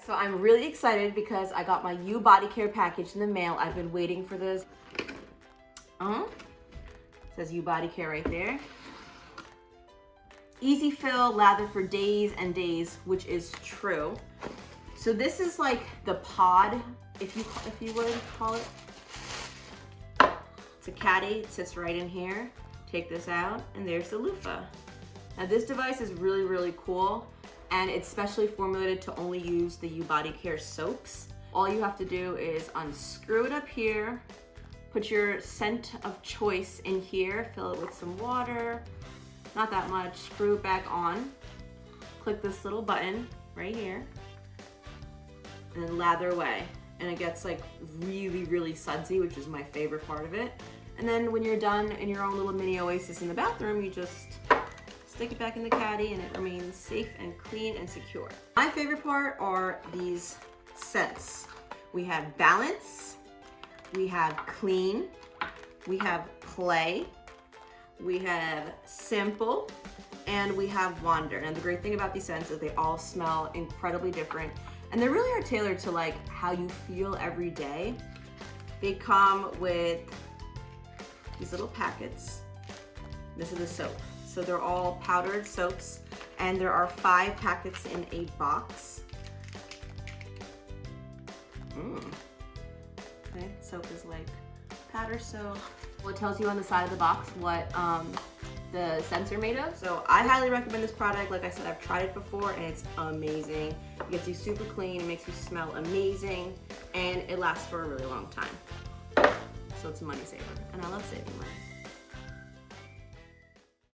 So I'm really excited because I got my YouBodyCare package in the mail. I've been waiting for this. It says YouBodyCare right there. Easy fill, lather for days and days, which is true. So this is like the pod, if you would call it. It's a caddy, it sits right in here. Take this out, and there's the loofah. Now this device is really, really cool, and it's specially formulated to only use the YouBodyCare soaps. All you have to do is unscrew it up here, put your scent of choice in here, fill it with some water, not that much, screw it back on, click this little button right here, and then lather away. And it gets like really, really sudsy, which is my favorite part of it. And then when you're done in your own little mini oasis in the bathroom, you just stick it back in the caddy and it remains safe and clean and secure. My favorite part are these scents. We have balance, we have clean, we have play, we have simple, and we have wander. And the great thing about these scents is they all smell incredibly different, and they really are tailored to like how you feel every day. They come with these little packets. This is the soap. So they're all powdered soaps, and there are 5 packets in a box. Okay, soap is like powder soap. Well, it tells you on the side of the box what the scents are made of. So I highly recommend this product. Like I said, I've tried it before and it's amazing. It gets you super clean, it makes you smell amazing, and it lasts for a really long time. So it's a money saver, and I love saving money.